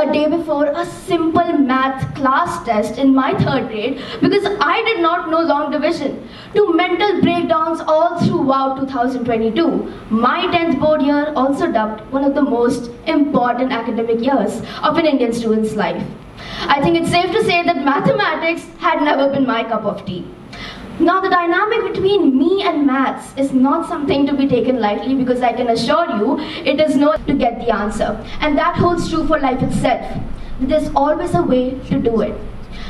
a day before a simple math class test in my third grade because I did not know long division, to mental breakdowns all throughout 2022. My 10th board year also dubbed one of the most important academic years of an Indian student's life. I think it's safe to say that mathematics had never been my cup of tea. Now, the dynamic between me and maths is not something to be taken lightly, because I can assure you it is not to get the answer. And that holds true for life itself. There's always a way to do it.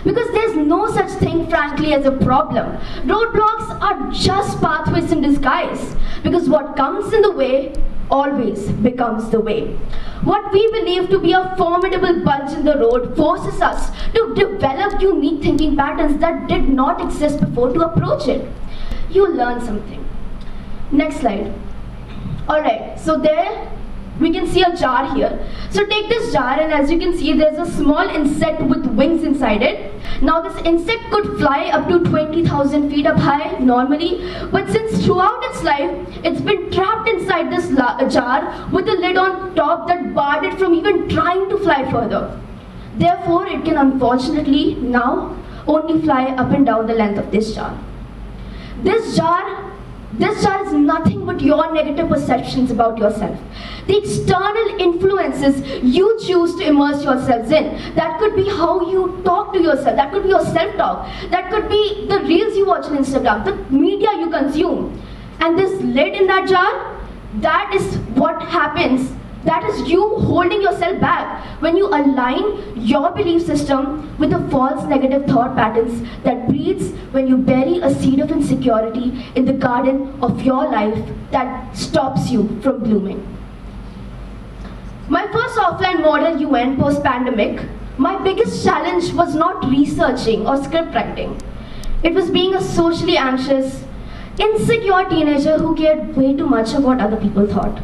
Because there's no such thing, frankly, as a problem. Roadblocks are just pathways in disguise. Because what comes in the way always becomes the way. What we believe to be a formidable bulge in the road forces us to develop unique thinking patterns that did not exist before to approach it. You learn something. Next slide. Alright, so there we can see a jar here. So take this jar, and as you can see, there's a small insect with wings inside it. Now this insect could fly up to 20,000 feet up high normally, but since throughout its life, it's been trapped inside this jar with a lid on top that barred it from even trying to fly further. Therefore, it can unfortunately now only fly up and down the length of this jar. This jar is nothing but your negative perceptions about yourself. The external influences you choose to immerse yourselves in. That could be how you talk to yourself. That could be your self-talk. That could be the reels you watch on Instagram, the media you consume. And this lid in that jar, that is what happens. That is you holding yourself back when you align your belief system with the false negative thought patterns that breeds when you bury a seed of insecurity in the garden of your life that stops you from blooming. My first offline model UN post-pandemic, my biggest challenge was not researching or script writing. It was being a socially anxious, insecure teenager who cared way too much of what other people thought.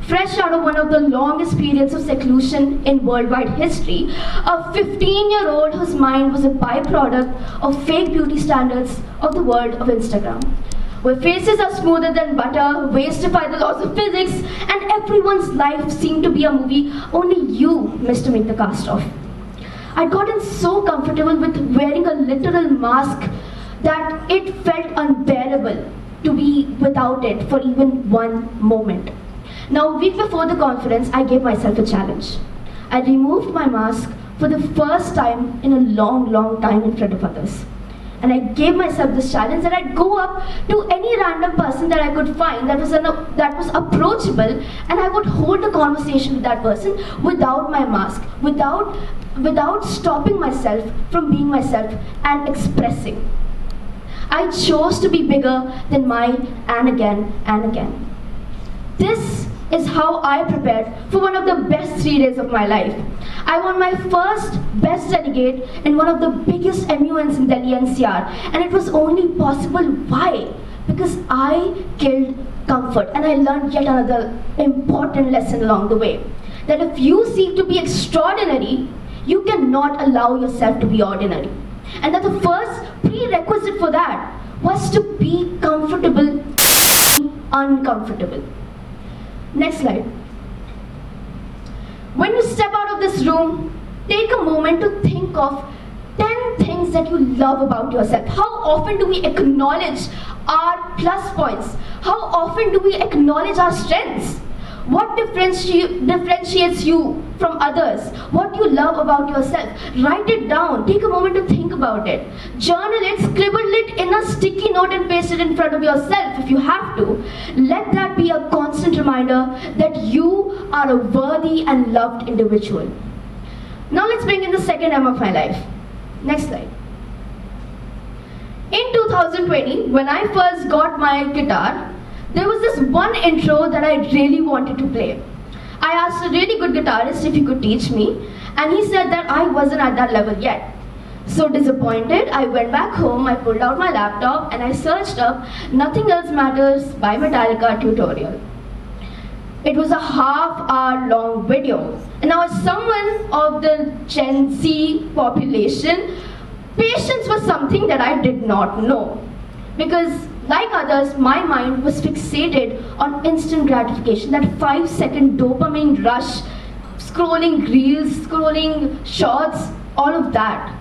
Fresh out of one of the longest periods of seclusion in worldwide history, a 15-year-old whose mind was a byproduct of fake beauty standards of the world of Instagram, where faces are smoother than butter, ways defy the laws of physics, and everyone's life seemed to be a movie only you missed to make the cast of. I'd gotten so comfortable with wearing a literal mask that it felt unbearable to be without it for even one moment. Now, a week before the conference, I gave myself a challenge. I removed my mask for the first time in a long, long time in front of others. And I gave myself this challenge that I'd go up to any random person that I could find that was approachable, and I would hold a conversation with that person without my mask, without stopping myself from being myself and expressing. I chose to be bigger than mine, and again and again. This is how I prepared for one of the best 3 days of my life. I won my first best delegate in one of the biggest MUNs in Delhi NCR, and it was only possible. Why? Because I killed comfort, and I learned yet another important lesson along the way. That if you seek to be extraordinary, you cannot allow yourself to be ordinary. And that the first prerequisite for that was to be comfortable, uncomfortable. Next slide. When you step out of this room, take a moment to think of 10 things that you love about yourself. How often do we acknowledge our plus points? How often do we acknowledge our strengths? What differentiates you from others? What you love about yourself? Write it down. Take a moment to think about it. Journal it, scribble it in a sticky note and paste it in front of yourself if you have to. Let that be a constant reminder that you are a worthy and loved individual. Now let's bring in the second M of my life. Next slide. In 2020, when I first got my guitar, there was this one intro that I really wanted to play. I asked a really good guitarist if he could teach me, and he said that I wasn't at that level yet. So disappointed, I went back home, I pulled out my laptop, and I searched up Nothing Else Matters by Metallica tutorial. It was a half-hour long video. And now, as someone of the Gen Z population, patience was something that I did not know. Because like others, my mind was fixated on instant gratification, that 5-second dopamine rush scrolling reels, scrolling shorts, all of that.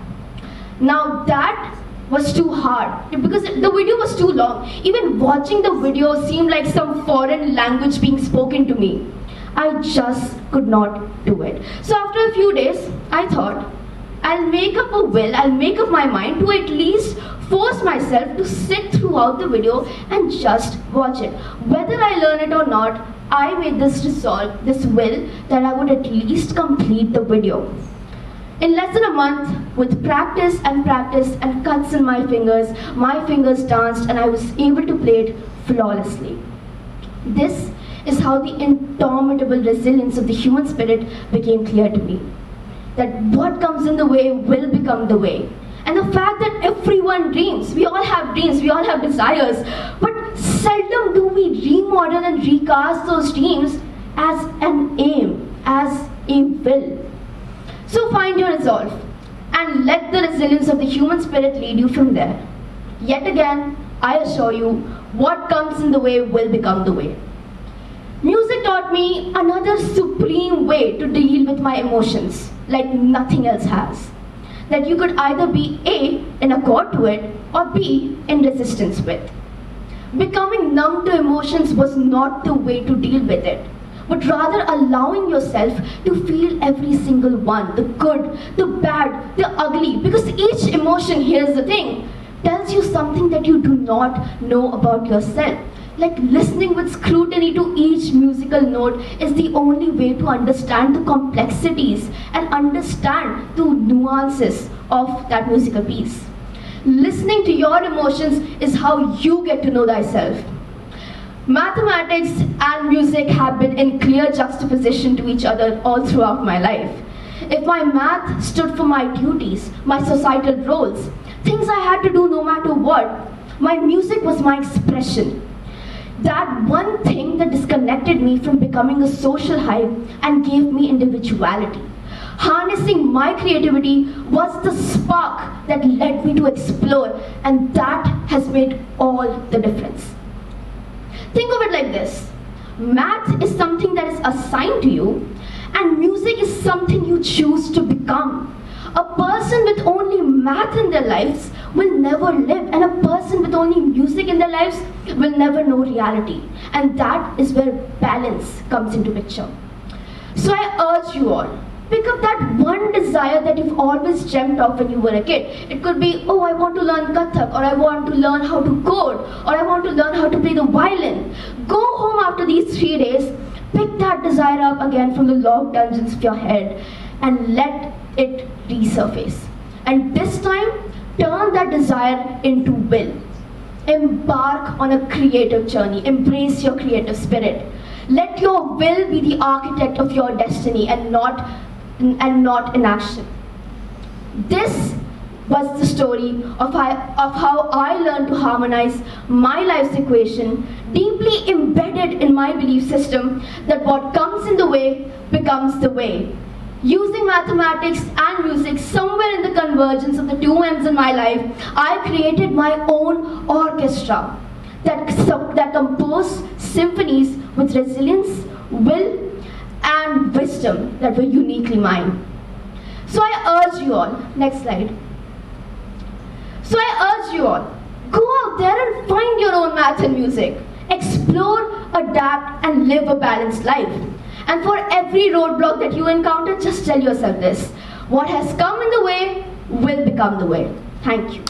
Now that was too hard because the video was too long. Even watching the video seemed like some foreign language being spoken to me. I just could not do it. So after a few days, I thought, I'll make up my mind to at least force myself to sit throughout the video and just watch it. Whether I learn it or not, I made this resolve, this will, that I would at least complete the video. In less than a month, with practice and cuts in my fingers danced and I was able to play it flawlessly. This is how the indomitable resilience of the human spirit became clear to me. That what comes in the way will become the way. And the fact that everyone dreams, we all have desires, but seldom do we remodel and recast those dreams as an aim, as a will. So find your resolve and let the resilience of the human spirit lead you from there. Yet again, I assure you, what comes in the way will become the way. Music taught me another supreme way to deal with my emotions, like nothing else has. That you could either be A, in accord to it, or B, in resistance with. Becoming numb to emotions was not the way to deal with it, but rather allowing yourself to feel every single one, the good, the bad, the ugly, because each emotion, here's the thing, tells you something that you do not know about yourself. Like listening with scrutiny to each musical note is the only way to understand the complexities and understand the nuances of that musical piece. Listening to your emotions is how you get to know thyself. Mathematics and music have been in clear juxtaposition to each other all throughout my life. If my math stood for my duties, my societal roles, things I had to do no matter what, my music was my expression. That one thing that disconnected me from becoming a social hive and gave me individuality. Harnessing my creativity was the spark that led me to explore, and that has made all the difference. Think of it like this. Math is something that is assigned to you, and music is something you choose to become. A person with only math in their lives will never live, and a person with only music in their lives will never know reality. And that is where balance comes into picture. So I urge you all, pick up that one desire that you've always dreamt of when you were a kid. It could be, oh, I want to learn Kathak, or I want to learn how to code, or I want to learn how to play the violin. Go home after these 3 days, pick that desire up again from the locked dungeons of your head, and let it resurface. And this time, turn that desire into will. Embark on a creative journey. Embrace your creative spirit. Let your will be the architect of your destiny and not inaction. This was the story of how I learned to harmonize my life's equation, deeply embedded in my belief system that what comes in the way becomes the way. Using mathematics and music somewhere in the convergence of the two M's in my life, I created my own orchestra that composed symphonies with resilience, will, and wisdom that were uniquely mine. So I urge you all, next slide. So I urge you all, go out there and find your own math and music. Explore, adapt, and live a balanced life. And for every roadblock that you encounter, just tell yourself this: what has come in the way will become the way. Thank you.